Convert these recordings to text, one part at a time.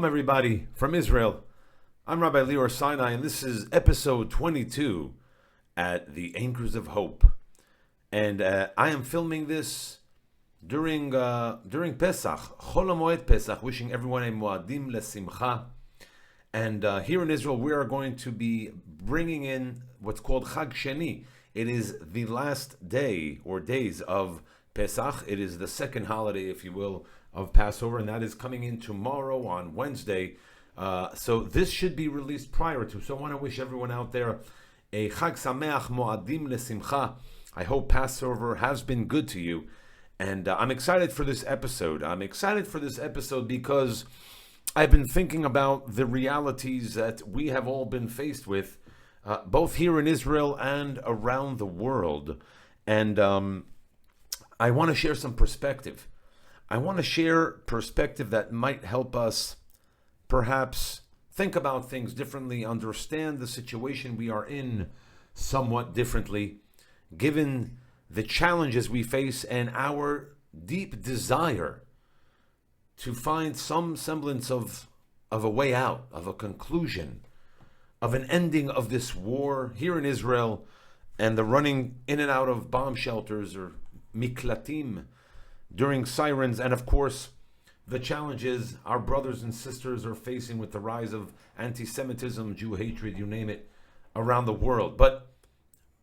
Shalom, everybody, from Israel. I'm Rabbi Leor Sinai, and this is episode 22 at the Anchors of Hope. And I am filming this during Pesach, Chol HaMoed Pesach, wishing everyone a Moadim Lesimcha. And here in Israel, we are going to be bringing in what's called Chag Sheni. It is the last day or days of Pesach. It is the second holiday, if you will, of Passover, and that is coming in tomorrow on Wednesday. So this should be released prior to. So I want to wish everyone out there a Chag Sameach Moadim Lesimcha. I hope Passover has been good to you. And I'm excited for this episode. I'm excited for this episode because I've been thinking about the realities that we have all been faced with, both here in Israel and around the world. And I want to share some perspective. I want to share perspective that might help us perhaps think about things differently, understand the situation we are in somewhat differently, given the challenges we face and our deep desire to find some semblance of a way out, of a conclusion, of an ending of this war here in Israel and the running in and out of bomb shelters or miklatim during sirens, and of course the challenges our brothers and sisters are facing with the rise of anti-Semitism, Jew hatred, you name it, around the world. But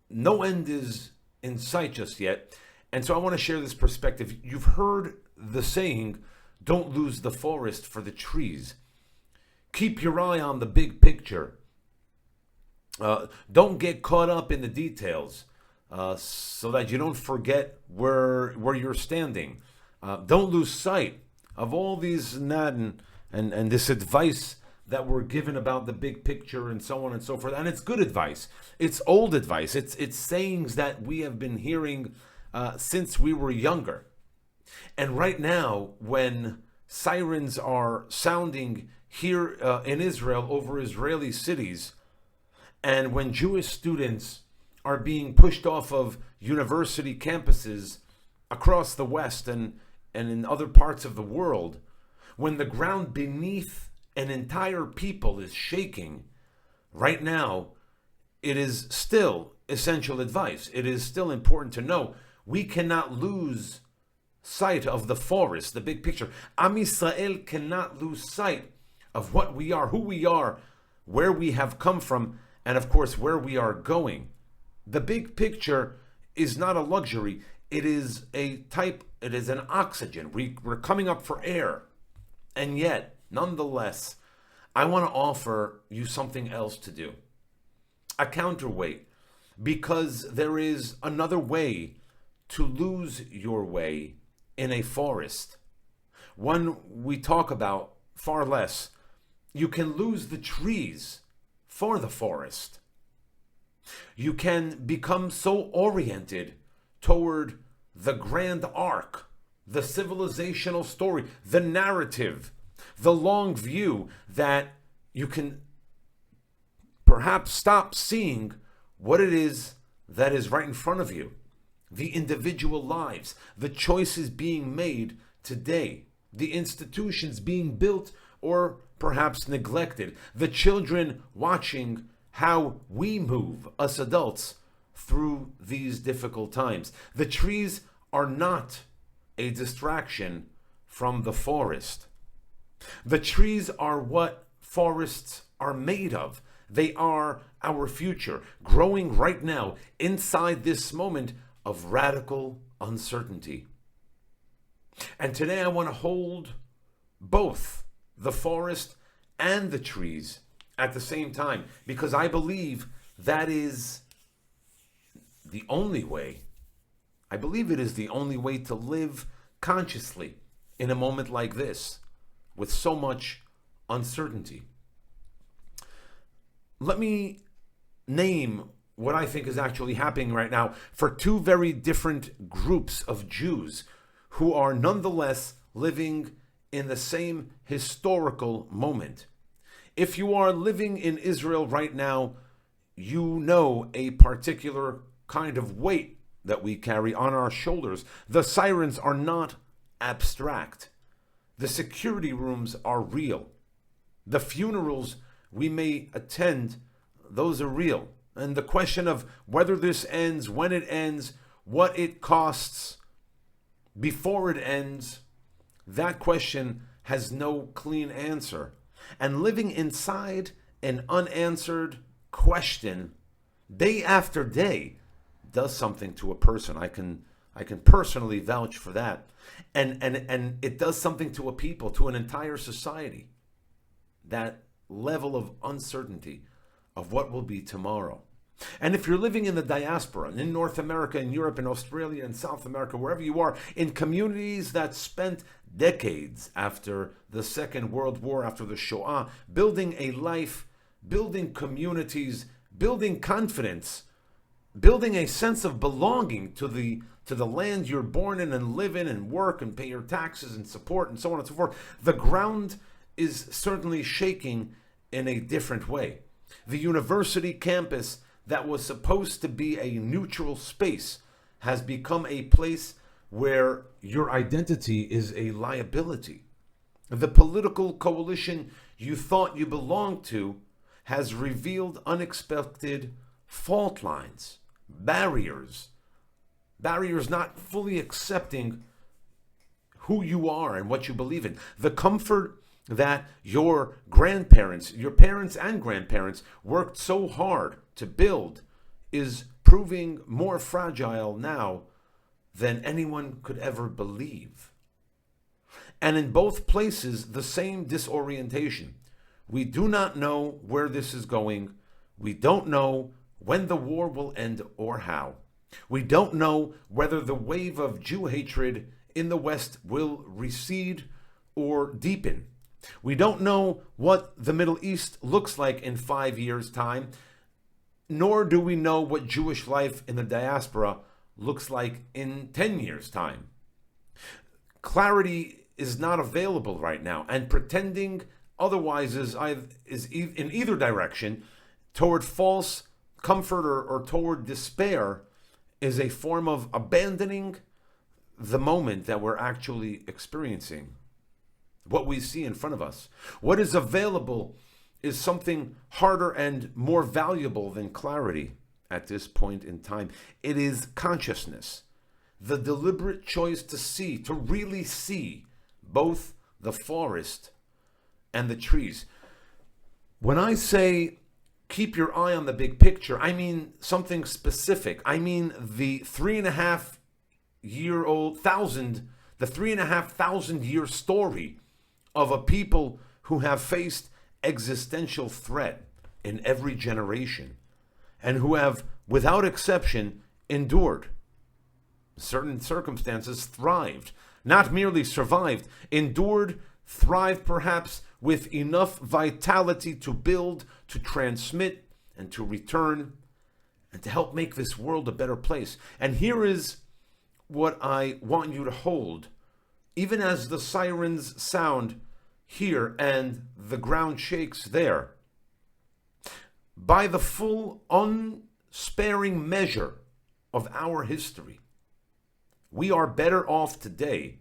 no end is in sight just yet. And so I want to share this perspective. You've heard the saying, don't lose the forest for the trees. Keep your eye on the big picture. Don't get caught up in the details. So that you don't forget where you're standing. Don't lose sight of all these and this advice that we're given about the big picture and so on and so forth. And it's good advice. It's old advice. It's sayings that we have been hearing since we were younger. And right now, when sirens are sounding here in Israel over Israeli cities, and when Jewish students are being pushed off of university campuses across the West and in other parts of the world, when the ground beneath an entire people is shaking, right now, it is still essential advice. It is still important to know we cannot lose sight of the forest, the big picture. Am Yisrael cannot lose sight of what we are, who we are, where we have come from, and of course, where we are going. The big picture is not a luxury. It is it is an oxygen. We're coming up for air. And yet, nonetheless, I want to offer you something else to do. A counterweight. Because there is another way to lose your way in a forest. One we talk about far less. You can lose the trees for the forest. You can become so oriented toward the grand arc, the civilizational story, the narrative, the long view, that you can perhaps stop seeing what it is that is right in front of you. The individual lives, the choices being made today, the institutions being built or perhaps neglected, the children watching how we move, us adults, through these difficult times. The trees are not a distraction from the forest. The trees are what forests are made of. They are our future, growing right now inside this moment of radical uncertainty. And today I want to hold both the forest and the trees at the same time, because I believe that is the only way. I believe it is the only way to live consciously in a moment like this, with so much uncertainty. Let me name what I think is actually happening right now for two very different groups of Jews who are nonetheless living in the same historical moment. If you are living in Israel right now, you know a particular kind of weight that we carry on our shoulders. The sirens are not abstract. The security rooms are real. The funerals we may attend, those are real. And the question of whether this ends, when it ends, what it costs before it ends, that question has no clean answer. And living inside an unanswered question day after day does something to a person. I can personally vouch for that. And it does something to a people, to an entire society. That level of uncertainty of what will be tomorrow. And if you're living in the diaspora, in North America, in Europe, in Australia, in South America, wherever you are, in communities that spent decades after the Second World War, after the Shoah, building a life, building communities, building confidence, building a sense of belonging to the land you're born in and live in and work and pay your taxes and support and so on and so forth, the ground is certainly shaking in a different way. The university campus that was supposed to be a neutral space has become a place where your identity is a liability. The political coalition you thought you belonged to has revealed unexpected fault lines, barriers not fully accepting who you are and what you believe in. The comfort that your grandparents, your parents and grandparents worked so hard to build is proving more fragile now than anyone could ever believe. And in both places, the same disorientation. We do not know where this is going. We don't know when the war will end or how. We don't know whether the wave of Jew hatred in the West will recede or deepen. We don't know what the Middle East looks like in 5 years' time, nor do we know what Jewish life in the diaspora looks like in 10 years' time. Clarity is not available right now, and pretending otherwise is in either direction, toward false comfort or toward despair, is a form of abandoning the moment that we're actually experiencing. What we see in front of us. What is available is something harder and more valuable than clarity at this point in time. It is consciousness, the deliberate choice to see, to really see both the forest and the trees. When I say keep your eye on the big picture, I mean something specific. I mean the 3,500 year story of a people who have faced existential threat in every generation and who have, without exception, endured. Certain circumstances thrived, not merely survived, endured, thrived perhaps with enough vitality to build, to transmit, and to return, and to help make this world a better place. And here is what I want you to hold, even as the sirens sound here and the ground shakes there. By the full, unsparing measure of our history, we are better off today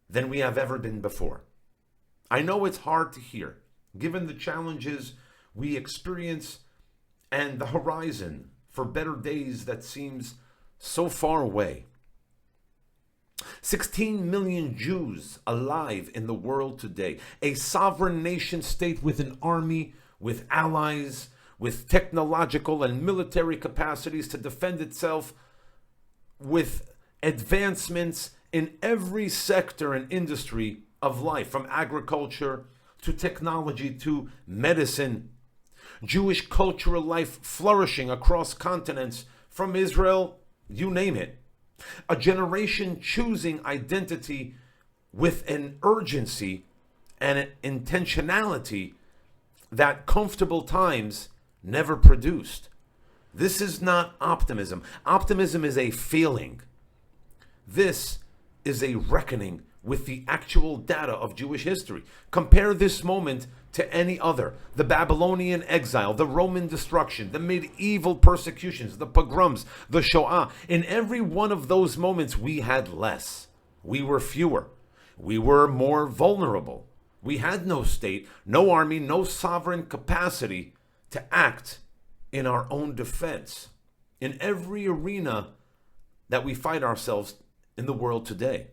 than we have ever been before. I know it's hard to hear, given the challenges we experience and the horizon for better days that seems so far away. 16 million Jews alive in the world today, a sovereign nation state with an army, with allies, with technological and military capacities to defend itself, with advancements in every sector and industry of life, from agriculture to technology to medicine. Jewish cultural life flourishing across continents, from Israel, you name it. A generation choosing identity with an urgency and an intentionality that comfortable times never produced. This is not optimism. Optimism is a feeling. This is a reckoning with the actual data of Jewish history. Compare this moment to any other. The Babylonian exile, the Roman destruction, the medieval persecutions, the pogroms, the Shoah. In every one of those moments, we had less. We were fewer. We were more vulnerable. We had no state, no army, no sovereign capacity to act in our own defense in every arena that we find ourselves in the world today.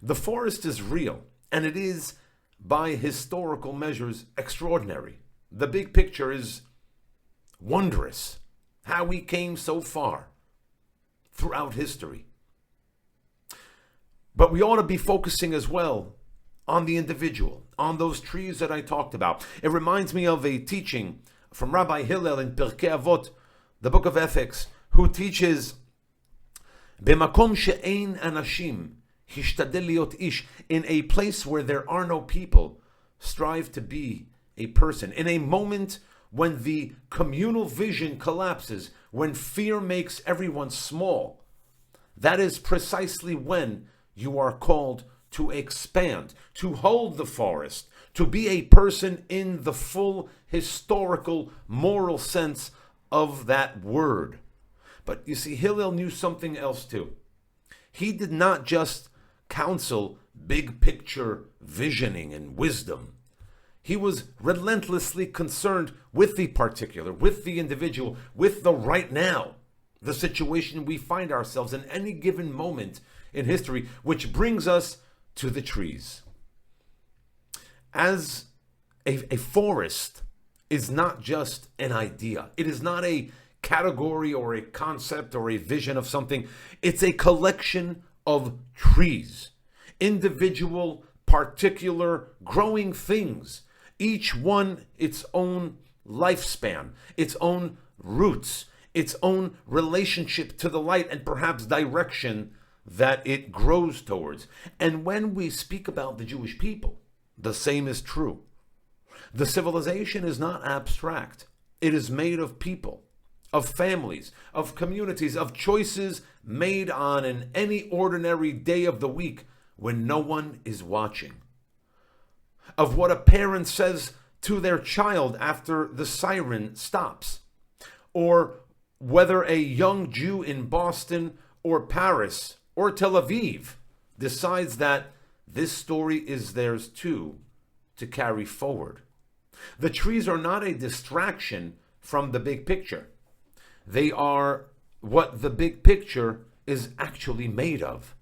The forest is real, and it is, by historical measures, extraordinary. The big picture is wondrous, how we came so far throughout history. But we ought to be focusing as well on the individual, on those trees that I talked about. It reminds me of a teaching from Rabbi Hillel in Pirkei Avot, the book of Ethics, who teaches, "B'makom she'ein anashim, hishtadel liot ish," in a place where there are no people, strive to be a person. In a moment when the communal vision collapses, when fear makes everyone small, that is precisely when you are called to expand, to hold the forest, to be a person in the full historical, moral sense of that word. But you see, Hillel knew something else too. He did not just counsel big picture visioning and wisdom. He was relentlessly concerned with the particular, with the individual, with the right now, the situation we find ourselves in any given moment in history, which brings us to the trees. As a forest is not just an idea. It is not a category or a concept or a vision of something. It's a collection of trees, individual, particular, growing things, each one its own lifespan, its own roots, its own relationship to the light and perhaps direction that it grows towards. And when we speak about the Jewish people, the same is true. The civilization is not abstract. It is made of people, of families, of communities, of choices made on any ordinary day of the week when no one is watching. Of what a parent says to their child after the siren stops. Or whether a young Jew in Boston or Paris or Tel Aviv decides that this story is theirs too to carry forward. The trees are not a distraction from the big picture. They are what the big picture is actually made of.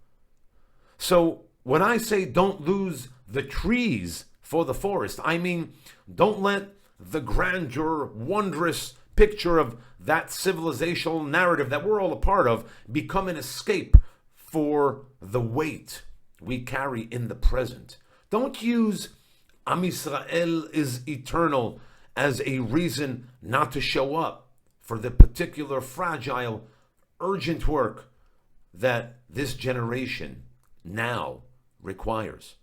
So when I say don't lose the trees for the forest, I mean don't let the grandeur, wondrous picture of that civilizational narrative that we're all a part of become an escape for the weight we carry in the present. Don't use Am Yisrael is eternal as a reason not to show up for the particular fragile, urgent work that this generation now requires.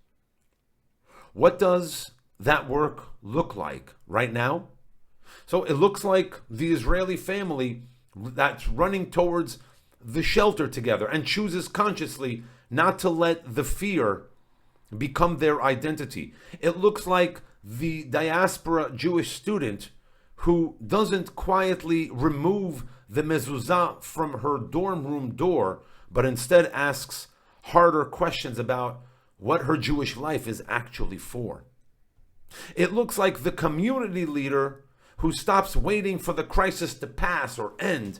What does that work look like right now? So it looks like the Israeli family that's running towards the shelter together and chooses consciously not to let the fear become their identity. It looks like the diaspora Jewish student who doesn't quietly remove the mezuzah from her dorm room door, but instead asks harder questions about what her Jewish life is actually for. It looks like the community leader who stops waiting for the crisis to pass or end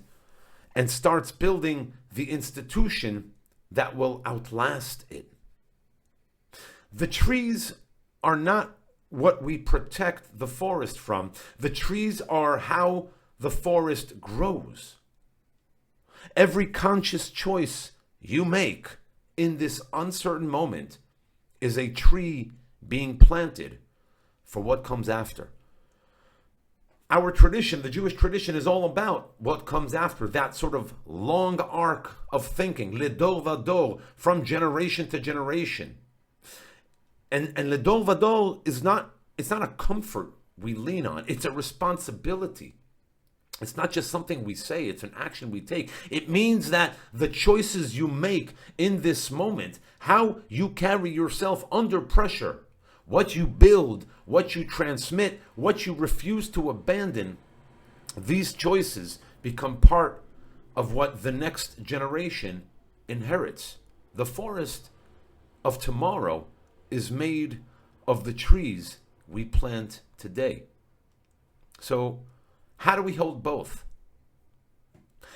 and starts building the institution that will outlast it. The trees are not what we protect the forest from. The trees are how the forest grows. Every conscious choice you make in this uncertain moment is a tree being planted for what comes after. Our tradition, the Jewish tradition, is all about what comes after, that sort of long arc of thinking, ledor vador, from generation to generation. And ledor vador is not, it's not a comfort we lean on, it's a responsibility. It's not just something we say, it's an action we take. It means that the choices you make in this moment, how you carry yourself under pressure, what you build, what you transmit, what you refuse to abandon, these choices become part of what the next generation inherits. The forest of tomorrow is made of the trees we plant today. So, how do we hold both?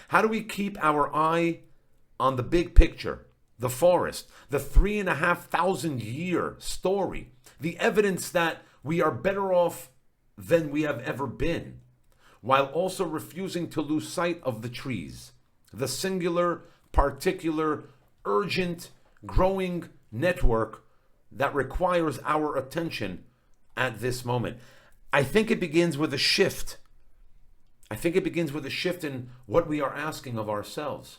How do we keep our eye on the big picture, the forest, the 3,500 year story, the evidence that we are better off than we have ever been, while also refusing to lose sight of the trees, the singular, particular, urgent, growing network that requires our attention at this moment? I think it begins with a shift. I think it begins with a shift in what we are asking of ourselves.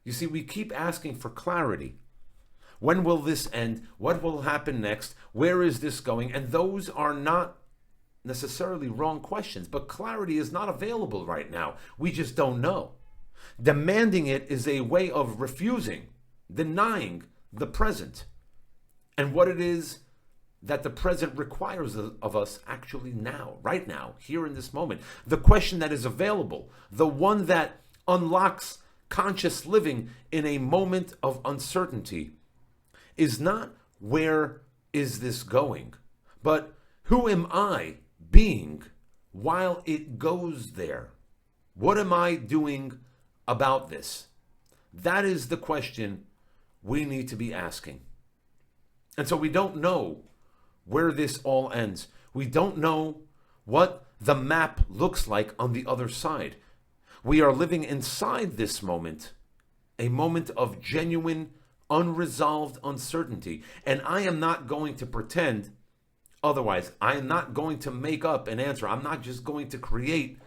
You see, we keep asking for clarity. When will this end? What will happen next? Where is this going? And those are not necessarily wrong questions, but clarity is not available right now. We just don't know. Demanding it is a way of refusing, denying the present and what it is that the present requires of us actually now, right now, here in this moment. The question that is available, the one that unlocks conscious living in a moment of uncertainty, is not where is this going, but who am I being while it goes there? What am I doing about this? That is the question we need to be asking. And so we don't know where this all ends. We don't know what the map looks like on the other side. We are living inside this moment, a moment of genuine, unresolved uncertainty. And I am not going to pretend otherwise. I am not going to make up an answer. I'm not just going to create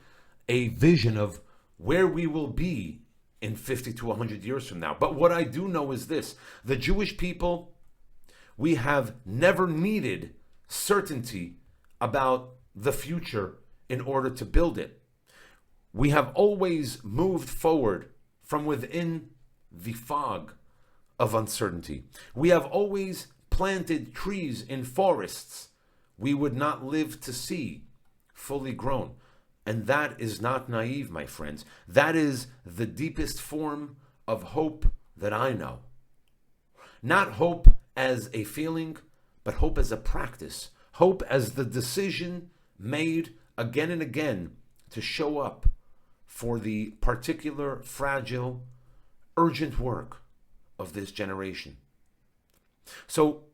a vision of where we will be in 50 to 100 years from now. But what I do know is this: the Jewish people, we have never needed certainty about the future in order to build it. We have always moved forward from within the fog of uncertainty. We have always planted trees in forests we would not live to see fully grown. And that is not naive, my friends. That is the deepest form of hope that I know. Not hope as a feeling, but hope as a practice. Hope as the decision made again and again to show up for the particular, fragile, urgent work of this generation. So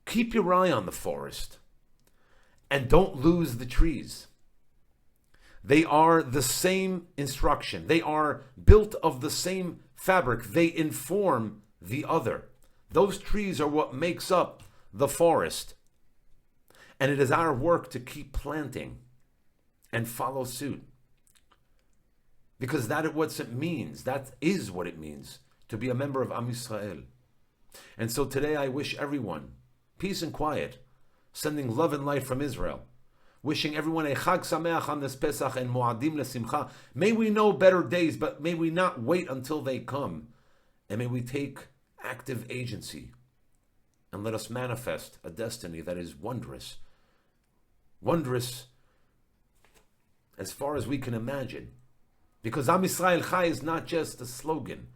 keep your eye on the forest and don't lose the trees. They are the same instruction. They are built of the same fabric. They inform the other. Those trees are what makes up the forest. And it is our work to keep planting and follow suit. Because that is what it means. That is what it means to be a member of Am Yisrael. And so today I wish everyone peace and quiet, sending love and light from Israel. Wishing everyone a Chag Sameach on this Pesach and Moadim Lesimcha. May we know better days, but may we not wait until they come. And may we take active agency and let us manifest a destiny that is wondrous. Wondrous as far as we can imagine. Because Am Yisrael Chai is not just a slogan,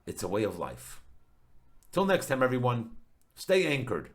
it's a way of life. Till next time, everyone, stay anchored.